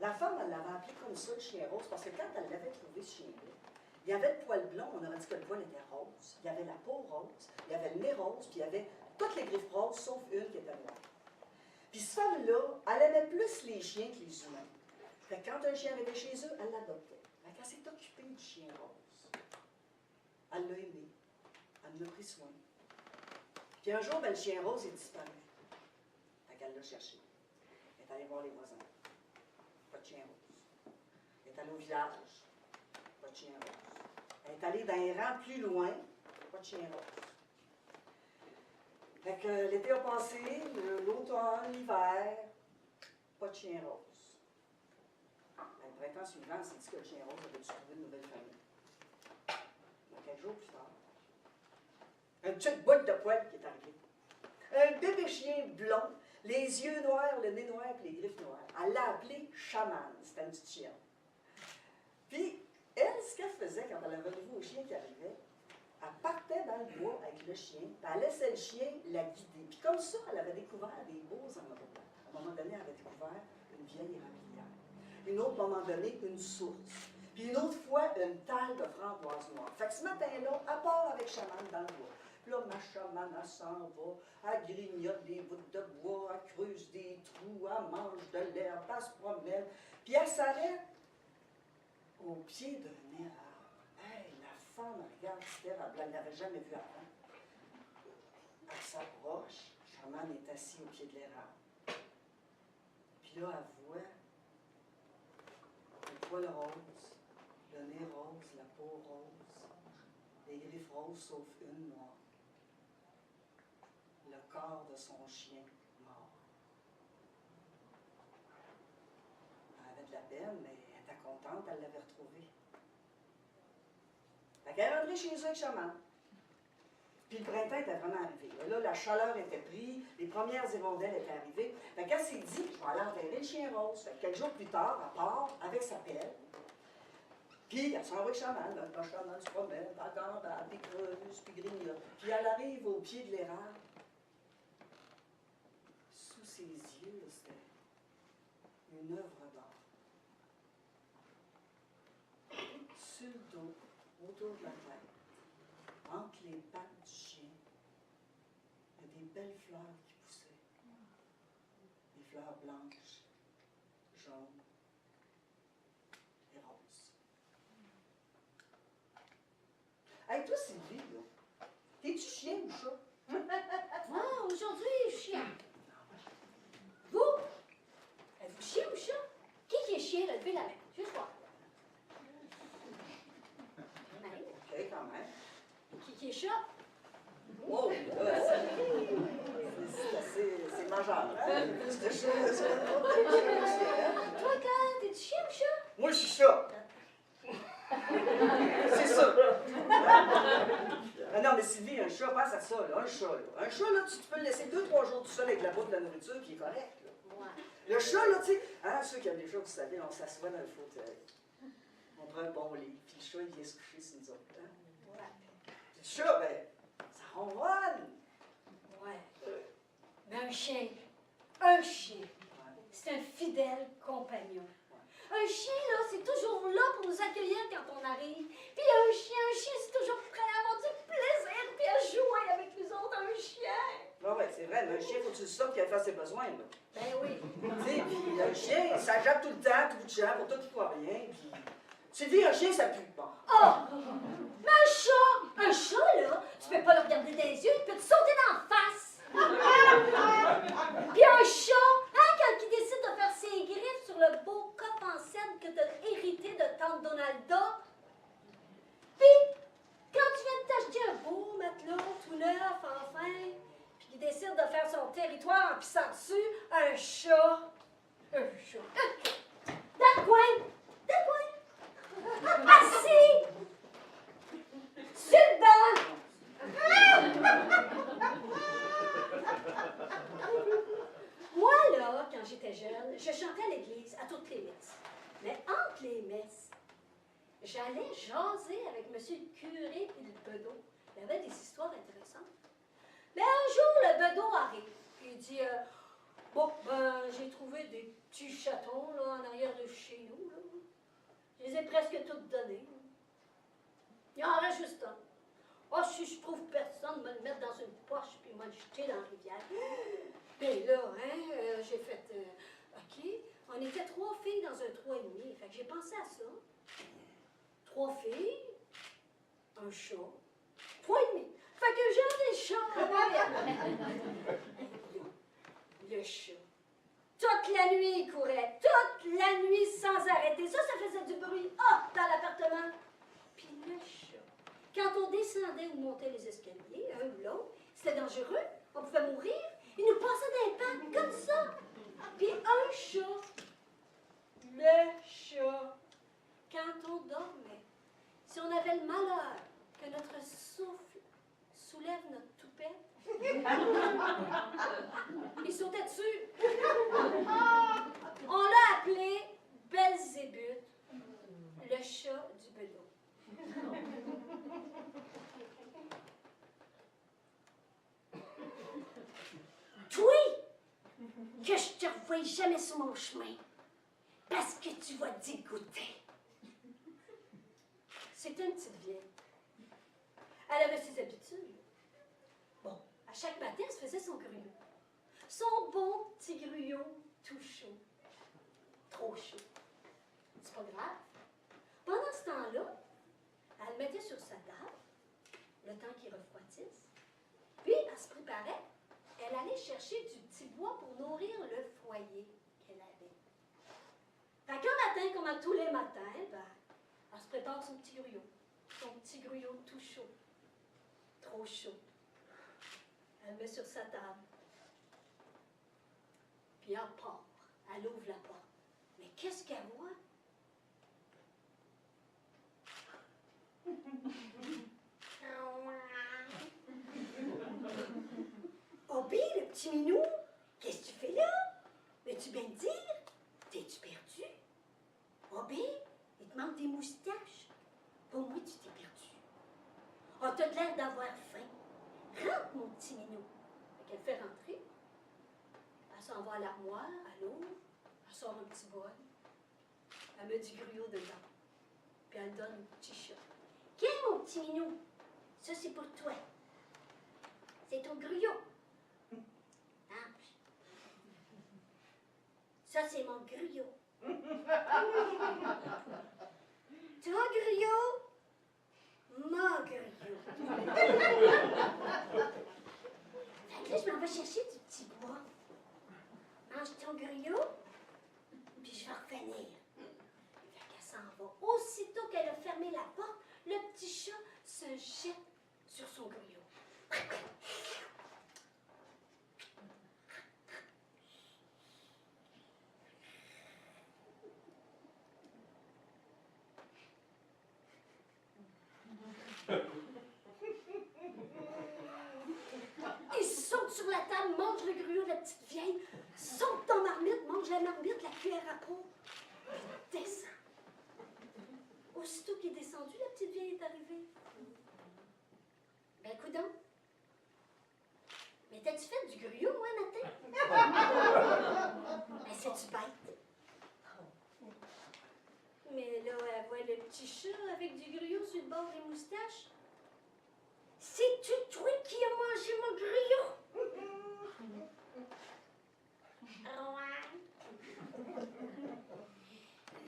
La femme, elle l'avait appelé comme ça, le chien rose, parce que quand elle l'avait trouvé, ce chien-là, il y avait le poil blond, on aurait dit que le poil était rose, il y avait la peau rose, il y avait le nez rose, puis il y avait toutes les griffes roses, sauf une qui était noire. Puis cette femme-là, elle aimait plus les chiens que les humains. Fait que quand un chien arrivait chez eux, elle l'adoptait. Fait qu'elle s'est occupée du chien rose. Elle l'a aimé. Elle en a pris soin. Puis un jour, ben, le chien rose est disparu. Fait qu'elle l'a cherché. Elle est allée voir les voisins. Pas de chien rose. Elle est allée au village. Pas de chien rose. Elle est allée dans un rang plus loin. Pas de chien rose. Fait que l'été a passé, l'automne, l'hiver, pas de chien rose. Le printemps suivant, c'est dit que le chien rose avait dû trouver une nouvelle famille. Donc, quelques jours plus tard, une petite boîte de poils qui est arrivée. Un bébé chien blond, les yeux noirs, le nez noir et les griffes noires. Elle l'a appelé Chaman, c'était une petite chienne. Puis, elle, ce qu'elle faisait quand elle avait un nouveau chien qui arrivait, elle partait dans le bois avec le chien, puis elle laissait le chien la guider. Puis comme ça, elle avait découvert des beaux endroits. À un moment donné, elle avait découvert une vieille érablière. Une autre moment donné, une source. Puis une autre fois, une talle de framboise noire. Fait que ce matin-là, elle part avec Chaman dans le bois. Puis là, ma Chaman, elle s'en va, elle grignote des bouts de bois, elle creuse des trous, elle mange de l'herbe, elle se promène. Puis elle s'arrête au pied d'un érable. Hey, la femme regarde cet érable, elle ne l'avait jamais vu avant. Elle s'approche, Chaman est assis au pied de l'érable. Puis là, elle voit le poil rose, le nez rose, la peau rose, les griffes roses sauf une noire. Le corps de son chien mort. Elle avait de la peine, mais elle était contente, elle l'avait retrouvé. Fait qu'elle est rentrée chez eux avec Chaman. Puis le printemps était vraiment arrivé. Là, la chaleur était prise, les premières hirondelles étaient arrivées. Fait qu'elle s'est dit, je vais aller enterrer le chien rose. Fait que quelques jours plus tard, elle part avec sa pelle. Puis elle s'en va avec Chaman. Là, le Chaman se promène, encore, puis creuse, puis grignote. Puis elle arrive au pied de l'érable. Sous ses yeux, c'était une œuvre d'art. Sur le dos, autour de la tête, entre les pattes du chien, il y a des belles fleurs qui poussaient. Des fleurs blanches, jaunes et roses. Hey, toi, Sylvie, là, t'es-tu chien ou chat? Moi, aujourd'hui, chien. Vous? Êtes-vous chien ou chat? Qui est chien? Levez la main. Juste voir. OK, quand même. Qui est chat? Oh, là, c'est majeur, hein? Toi, quand t'es-tu chien ou chat? Moi, je suis chat. C'est ça. Ah non, mais Sylvie, un chat, passe à ça, là. Un chat, là. Un chat, là, tu peux le laisser 2-3 jours tout seul avec la bouffe de la nourriture, puis il est correct, là. Ouais. Le chat, là, tu sais, hein, ceux qui aiment les chats, vous savez, on s'assoit dans le fauteuil. On prend un bon lit, puis le chat, il vient se coucher sur nous autres, hein? Ouais. Puis le chat, ben, ça ronronne. Ouais. Mais un chien, c'est un fidèle compagnon. Un chien, là, c'est toujours là pour nous accueillir quand on arrive. Puis un chien, c'est toujours prêt à avoir du plaisir puis à jouer avec nous autres. Un chien. Non, ouais, c'est vrai, mais un chien, faut que tu le sortes qu'il fasse ses besoins, là. Ben oui. Tu sais, puis un chien, ça jappe tout le temps, tout de champ, pour tout qui voit rien, puis... Sylvie, un chien, ça pue pas. Oh! Mais un chat, là, tu peux pas le regarder dans les yeux, il peut te sauter dans la face. Puis un chat, hein, quand il décide de faire ses griffes sur le beau coq en cèdre que t'as hérité de tante Donalda, puis quand tu viens de t'acheter un beau matelas tout neuf, enfin, puis qu'il décide de faire son territoire en pissant dessus, un chat. Dans le coin, assis, sur le banc. Moi, là, quand j'étais jeune, je chantais à l'église à toutes les messes. Mais entre les messes, j'allais jaser avec M. le curé et le bedeau. Il y avait des histoires intéressantes. Mais un jour, le bedeau arrive. Puis il dit, bon, ben, j'ai trouvé des petits chatons, là, en arrière de ai presque toutes données. Il en reste juste un. Oh, si je trouve personne, me le mettre dans une poche puis me le jeter dans la rivière. Mais là, hein, j'ai fait... OK, on était 3 filles dans un 3,5. Fait que j'ai pensé à ça. 3 filles, un chat, 3,5. Fait que j'ai des chats en arrière. Le chat. Toute la nuit, il courait. Toute la nuit, sans arrêter. Ça faisait du bruit. Dans l'appartement. Puis le chat. Quand on descendait ou montait les escaliers, un ou l'autre, c'était dangereux. On pouvait mourir. Il nous passait des pattes comme ça. Puis un chat. Le chat. Quand on dormait, si on avait le malheur que notre souffle soulève notre toupette, il sautait dessus. On l'a appelé Belzébuth, le chat du belot. Toi, que je te revoie jamais sur mon chemin, parce que tu vas dégoûter. C'était une petite vieille. Elle avait ses habitudes. Bon, à chaque matin, elle se faisait son gruyot. Son bon petit gruyot tout chaud. Trop chaud. C'est pas grave. Pendant ce temps-là, elle le mettait sur sa table, le temps qu'il refroidisse. Puis, elle se préparait. Elle allait chercher du petit bois pour nourrir le foyer qu'elle avait. Fait qu'un matin, comme à tous les matins, elle se prépare son petit gruyot. Son petit gruyot tout chaud. Trop chaud. Elle le met sur sa table. Puis elle part. Elle ouvre la porte. Mais qu'est-ce qu'elle voit? Obi, le petit minou, qu'est-ce que tu fais là? Veux-tu bien te dire? T'es-tu perdu? Obi, il te manque des moustaches. Pour moi, tu t'es perdu. Oh, t'as l'air d'avoir faim. Rentre, mon petit minou. Fait qu'elle fait rentrer. Elle s'en va à l'armoire, elle ouvre, elle sort un petit bol. Elle met du gruyot dedans. Puis elle donne au petit chat. Tiens, mon petit minou, ça c'est pour toi. C'est ton gruyot. Ça, c'est mon gruyot. Ton gruyot, mon gruyot. Fait que là, je m'en vais chercher du petit bois. Mange ton gruyot, puis je vais revenir. Fait qu'elle s'en va. Aussitôt qu'elle a fermé la porte, le petit chat se jette sur son gruyot. Il saute sur la table, mange le gruyot de la petite vieille, saute dans la marmite, mange la marmite, la cuillère à peau, puis descend. Aussitôt qu'il est descendu, la petite vieille est arrivée. Ben, coudonc. Mais t'as-tu fait du gruyot, moi, matin? Ben, c'est-tu bête? Mais là, elle voit le petit chat avec du gruyot sur le bord des moustaches. C'est-tu toi qui as mangé mon gruyot?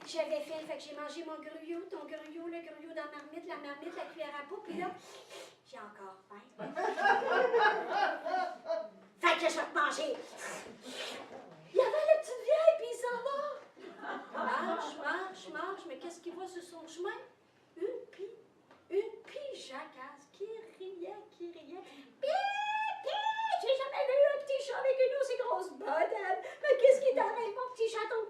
J'avais faim, fait que j'ai mangé mon gruyot, ton gruyot, le gruyot dans la marmite, la cuillère à peau, puis là, j'ai encore faim. Fait que je vais te manger. Il y avait la petite vieille, puis il s'en va. Marche, mais qu'est-ce qu'il voit sur son chemin? Une pie jacasse qui riait. J'ai jamais vu un petit chat avec une aussi grosse bedaine. Mais qu'est-ce qui t'arrive, mon petit chaton?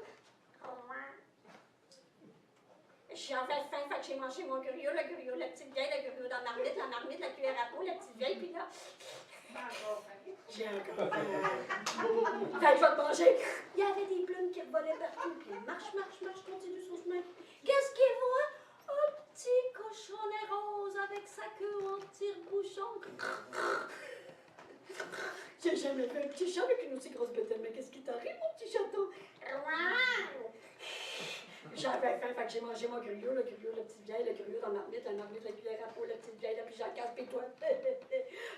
J'avais faim, fait que j'ai mangé mon gruyot, le gruyot, la petite vieille, le gruyot dans la marmite, la cuillère à peau, la petite vieille, puis là... J'ai encore faim. Fait que je vais te manger. Il y avait des plumes qui volaient partout, puis marche, continue son chemin. Qu'est-ce qu'il voit? Un petit cochonnet rose avec sa queue en tire-bouchon. J'ai jamais vu un petit chat avec une aussi grosse bedaine, mais qu'est-ce qui t'arrive, mon petit chaton? J'avais faim, fait que j'ai mangé mon gruyot, le petit vieil, le gruyot dans la marmite, la cuillère à peau, le petit vieil, la puis j'en casse, puis toi,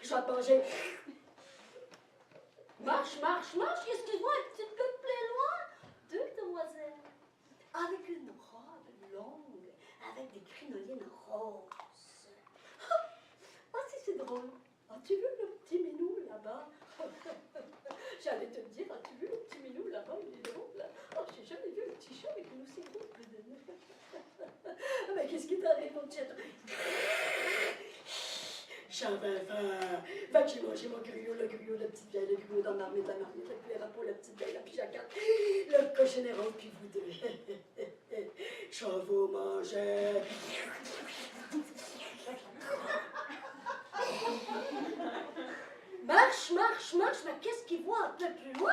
je vais te manger. Marche, marche, marche, qu'est-ce que je vois, un petit peu plus loin? Deux demoiselles, avec une robe longue, avec des crinolines roses. Ah, c'est drôle. As-tu vu le petit minou là-bas? J'allais te le dire, as-tu vu le petit minou là-bas? Il est drôle. Oh, j'ai jamais vu un petit chat avec une aussi grosse bedaine. Mais qu'est-ce qui t'arrive, mon petit chat? J'avais faim. Fait que j'ai mangé mon gruyot, le petit vieil, le gruyot dans la marmite, la cuillère à peau, la petite vieille, la pijacatte, le cochonnet rose, puis vous deux. Je vais vous manger. Marche, marche, marche, mais qu'est-ce qu'il voit un peu plus loin?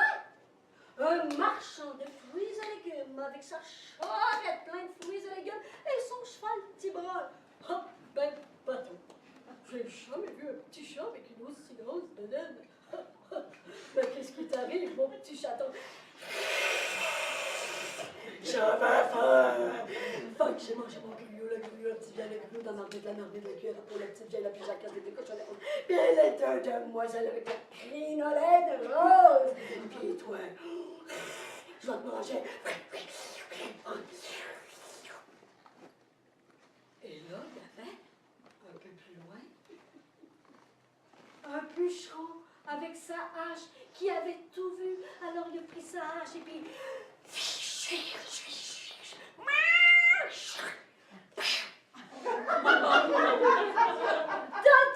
Un marchand de fruits et légumes avec sa charrette pleine de fruits et légumes et son cheval petit bras. Ah, ben, bateau. J'ai jamais vu un petit chat avec une aussi grosse bedaine. Mais qu'est-ce qui t'arrive, mon petit chaton? J'avais faim! Fait que j'ai mangé mon gruyot, le petit vieil, le gruyot dans la marmite, la cuillère à peau, la petite vieille, la pijacatte, des cochonnets roses. Puis les deux demoiselles avec la crinolette rose. Puis toi, je vais te manger. Et là, il y avait, un peu plus loin, un bûcheron avec sa hache qui avait tout vu. Alors il a pris sa hache et puis...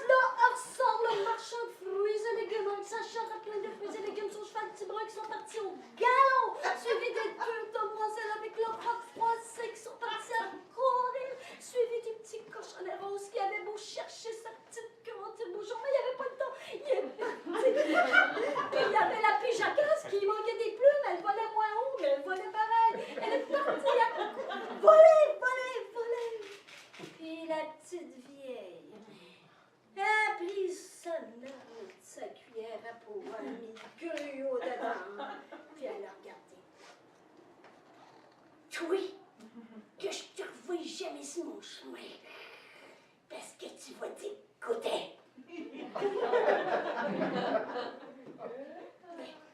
là, ressort le marchand de fruits et légumes avec sa charrette pleine de fruits et légumes, son cheval petit brun qui sont partis au galop, suivi des deux demoiselles avec leurs robes froissées qui sont partis à courir, suivi du petit cochonnet rose qui avait beau chercher sa petite crotte et bouchon, mais il n'y avait pas le temps. Il est parti. Puis il y avait la pijacasse qui manquait des plumes, elle volait moins haut, mais elle volait pareil. Elle est partie à voler. Puis la petite vieille, elle a pris sa marmite, sa cuillère à peau, elle a mis du gruyot dedans, puis elle a regardé. Oui, que je te revois jamais sur mon chemin, parce que tu vas t'écouter. Elle est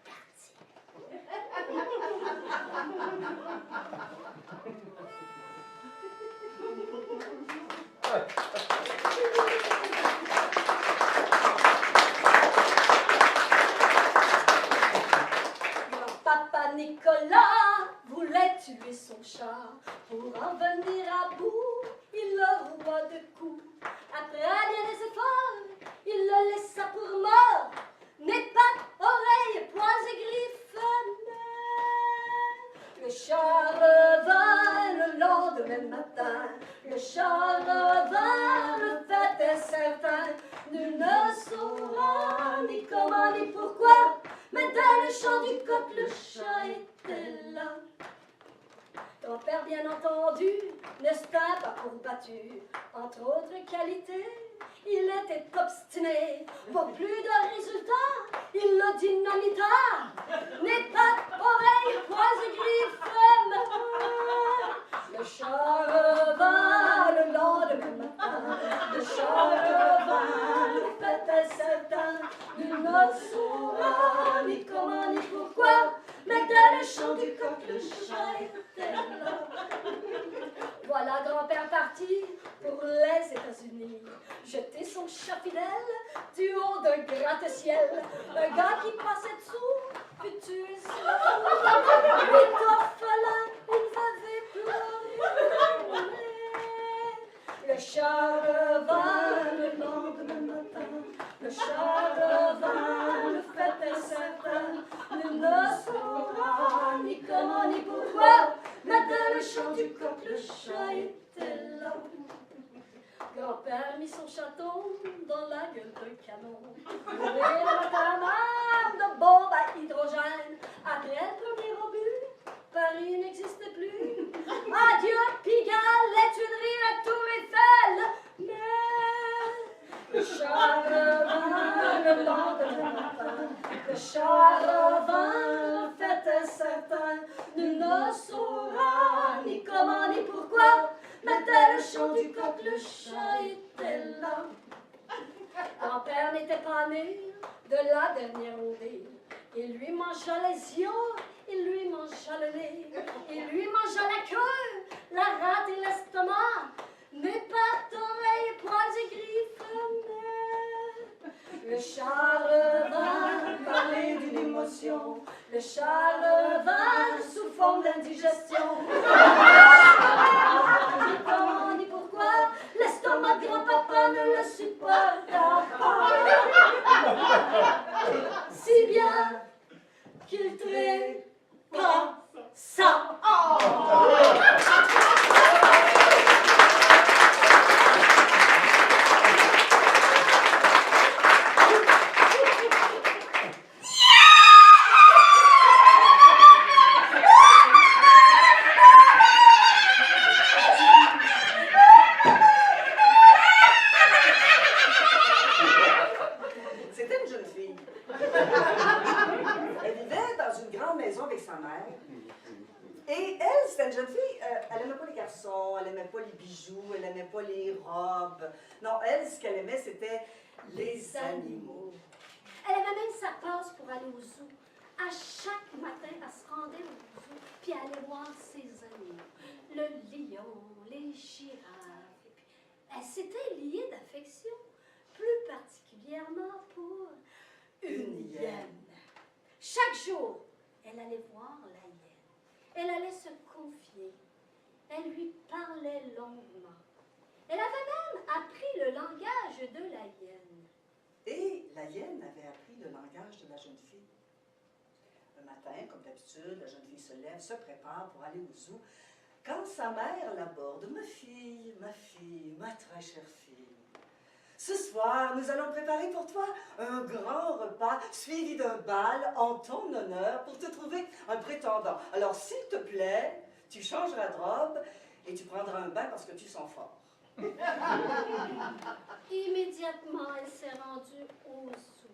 partie. Papa Nicolas voulait tuer son chat. Pour en venir à bout, il le roua de coups. Après bien des efforts, il le laissa pour mort. Nez, pattes, oreilles, poings et griffes. Le chat revint le lendemain matin. Le chat revint, le fait est certain. Nul ne saura ni comment ni pourquoi. Mais dans le chant du coq, le chat était là. Grand-père, bien entendu, ne s'était pas combattu. Entre autres qualités, il était obstiné. Pour plus de résultats, il le dynamita. Nez, pattes, oreilles, poings et griffes. Le chat revint le lendemain matin. Le chat revint, le fait est certain. Nul ne saura ni comment ni pourquoi. Mais dans le chant du coq, le chat était là. Voilà grand-père parti pour les États-Unis. Jeter son chat fidèle du haut d'un gratte-ciel. Un gars qui passait dessous, puis tuer son puis orphelin, il avait pleuré. Le chat revint le lendemain matin. Le chat revint, le fait est certain. Nul ne saura ni comment ni pourquoi. Mais dans le chant du coq, le chat était là. Grand-père mit son chaton dans la gueule d'un canon. Ouvrir le matin de bombe à hydrogène. Après le premier obus, Paris n'existe plus. Adieu Pigalle, les Tuileries, la Tour Eiffel. Mais le chat revint le lendemain matin. Le chat revint, le fait est certain. Nul ne saura ni comment chant du coq, le chat était là. Grand-père n'était pas né de la dernière ondée. Il lui mangea les yeux, il lui mangea le nez, il lui mangea la queue, la rate et l'estomac, mais pas d'oreilles, poils et griffes. Le Charleval parlait d'une émotion, le Charleval sous forme d'indigestion. Ni comment ni pourquoi, l'estomac de grand-papa ne le supporta pas. Si bien qu'il trépassa. C'était une jeune fille. Elle vivait dans une grande maison avec sa mère. Et elle, c'était une jeune fille, elle n'aimait pas les garçons, elle n'aimait pas les bijoux, elle n'aimait pas les robes. Non, elle, ce qu'elle aimait, c'était les animaux. Elle avait même sa passe pour aller au zoo. À chaque matin, elle se rendait au zoo, puis elle allait voir ses animaux. Le lion, les girafes. Et puis, elle s'était liée d'affection, plus particulièrement pour une hyène. Chaque jour, elle allait voir la hyène. Elle allait se confier. Elle lui parlait longuement. Elle avait même appris le langage de la hyène. Et la hyène avait appris le langage de la jeune fille. Un matin, comme d'habitude, la jeune fille se lève, se prépare pour aller au zoo. Quand sa mère l'aborde, ma fille, ma très chère fille, ce soir, nous allons préparer pour toi un grand repas suivi d'un bal en ton honneur pour te trouver un prétendant. Alors, s'il te plaît, tu changeras de robe et tu prendras un bain parce que tu sens fort. Immédiatement, elle s'est rendue au zoo.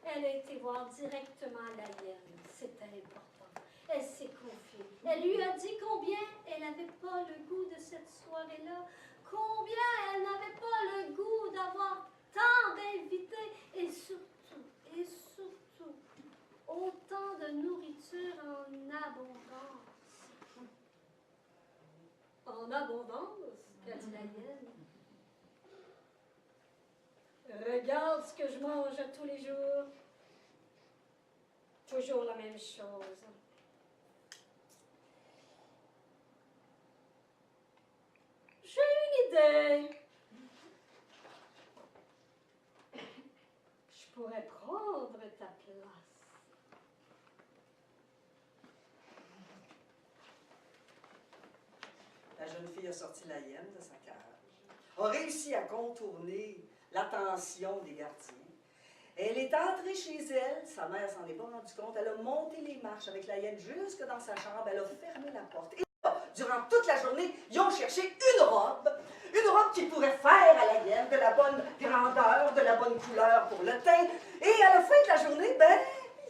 Elle a été voir directement la hyène. C'était important. Elle s'est confiée. Elle lui a dit combien elle n'avait pas le goût de cette soirée-là, combien elle n'avait pas le goût d'avoir tant d'invités et surtout, autant de nourriture en abondance. En abondance, qu'a dit la hyène. Regarde ce que je mange tous les jours. Toujours la même chose. J'ai une idée. Je pourrais prendre ta place. La jeune fille a sorti la hyène de sa cage, a réussi à contourner l'attention des gardiens. Elle est entrée chez elle, sa mère s'en est pas rendue compte, elle a monté les marches avec la hyène jusque dans sa chambre, elle a fermé la porte. Et là, durant toute la journée, ils ont cherché une robe qui pourrait faire à la hyène de la bonne grandeur, de la bonne couleur pour le teint. Et à la fin de la journée, ben,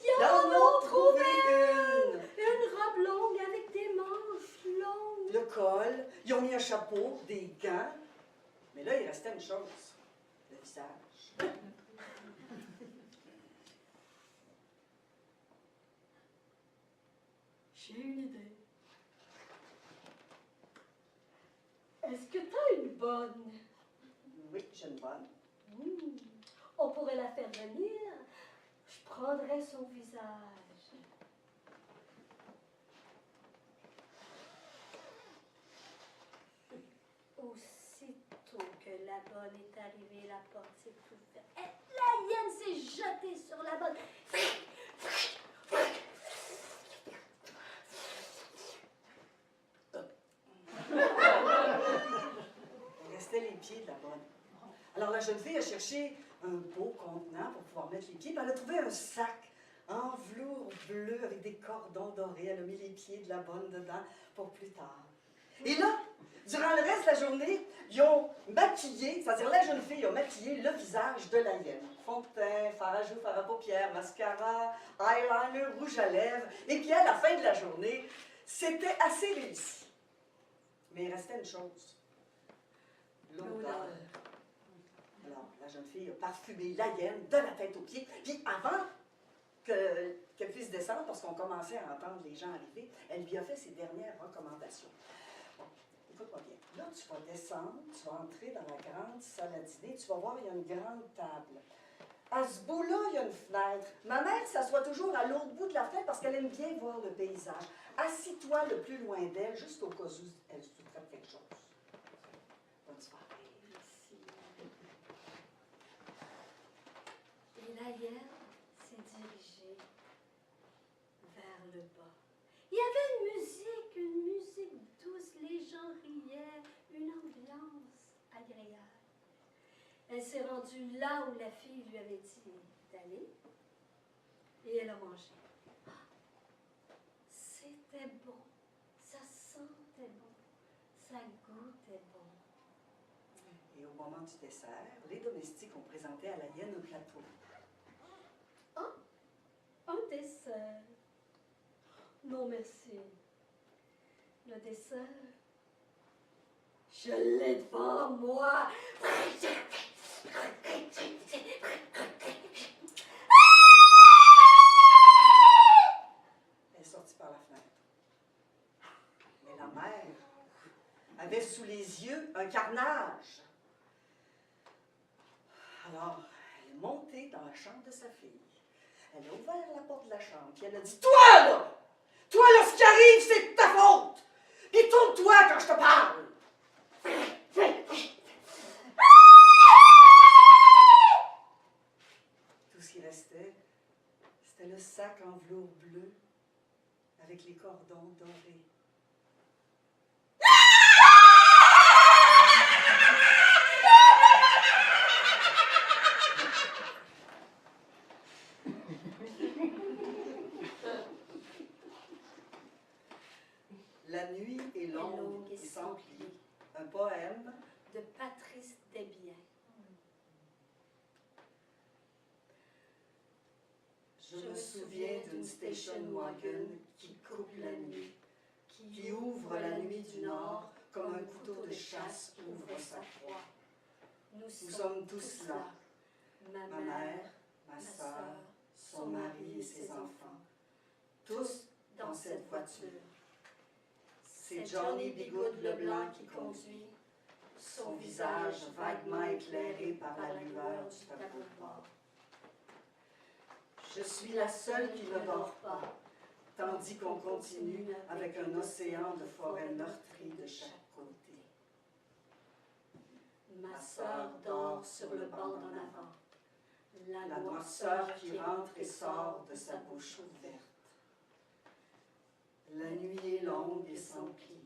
ils en ont trouvé une. Une robe longue avec des manches longues. Le col, ils ont mis un chapeau, des gants. Mais là, il restait une chose, le visage. J'ai une idée. Est-ce que t'as une bonne? Oui, j'ai une bonne. On pourrait la faire venir. Je prendrais son visage. Aussitôt que la bonne est arrivée, la porte s'est ouverte. La hyène s'est jetée sur la bonne. Il restait les pieds de la bonne. Alors la jeune fille a cherché un beau contenant pour pouvoir mettre les pieds, puis elle a trouvé un sac en velours bleu avec des cordons dorés. Elle a mis les pieds de la bonne dedans pour plus tard. Et là, durant le reste de la journée, ils ont maquillé, c'est-à-dire la jeune fille a maquillé le visage de la hyène. Fond de teint, fard à joues, fard à paupières, mascara, eyeliner, rouge à lèvres. Et puis à la fin de la journée, c'était assez réussi. Mais il restait une chose. l'odeur. Alors, la jeune fille a parfumé la hyène de la tête aux pieds, puis avant qu'elle puisse descendre, parce qu'on commençait à entendre les gens arriver, elle lui a fait ses dernières recommandations. Bon, écoute-moi bien. Là, tu vas descendre, tu vas entrer dans la grande salle à dîner, tu vas voir, il y a une grande table. À ce bout-là, il y a une fenêtre. Ma mère s'assoit toujours à l'autre bout de la fenêtre parce qu'elle aime bien voir le paysage. Assis-toi le plus loin d'elle, juste au cas où elle se douterait de quelque chose. Bonne soirée, merci. Et la hyène s'est dirigée vers le bas. Il y avait une musique douce, les gens riaient, une ambiance agréable. Elle s'est rendue là où la fille lui avait dit d'aller et elle a mangé. Ah, c'était bon, ça sentait bon, ça goûtait bon. Et au moment du dessert, les domestiques ont présenté à la hyène un plateau. Un dessert. Non, merci. Le dessert, je l'ai devant moi. Elle est sortie par la fenêtre. Mais la mère avait sous les yeux un carnage. Alors, elle est montée dans la chambre de sa fille. Elle a ouvert la porte de la chambre, puis elle a dit « Toi, là! Toi, là, ce qui arrive, c'est de ta faute! Puis tourne-toi quand je te parle! » Tout ce qui restait, c'était le sac en velours bleu avec les cordons dorés. La nuit est longue et sans pli. Un poème de Patrice Desbiens. Je me souviens d'une station wagon qui coupe la nuit, qui ouvre la nuit du nord comme un couteau de chasse ouvre sa proie. Nous sommes tous là, ma mère, ma sœur, son mari et ses enfants, tous dans cette voiture. C'est Johnny Bigoud Leblanc qui conduit, son visage vaguement éclairé par la lueur du tableau de bord. Je suis la seule qui ne dort pas, tandis qu'on continue avec un océan de forêts meurtries de chaque côté. Ma sœur dort sur le banc d'en avant, La noirceur qui rentre et sort de sa bouche ouverte. La nuit est longue et sans pli.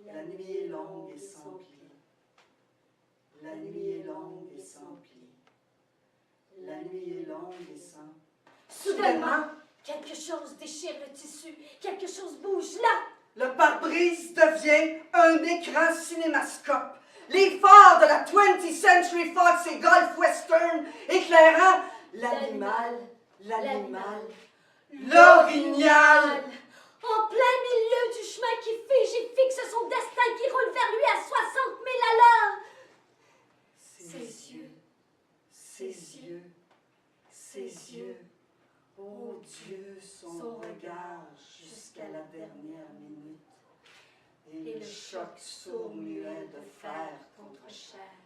La nuit est longue et sans pli. La nuit est longue et sans pli. La nuit est longue et sans... Soudainement, quelque chose déchire le tissu, quelque chose bouge là. Le pare-brise devient un écran cinémascope. Les phares de la 20th Century Fox et Gulf Western éclairant l'animal, l'orignal. En plein milieu du chemin qui fige et fixe son destin qui roule vers lui à 60 000 à l'heure. Ses yeux, ses yeux, ses yeux. Oh Dieu, son regard jusqu'à la dernière minute. Et le choc sourd-muet de fer contre chair.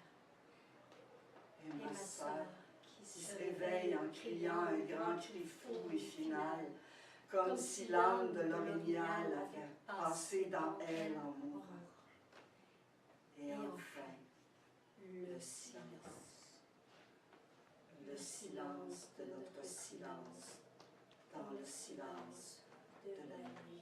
Et ma sœur qui se réveille en criant un grand cri fou et final, comme si l'âme de l'orignal avait passé dans elle en mourant. Et enfin, le silence. Le silence de notre silence, dans le silence de la nuit.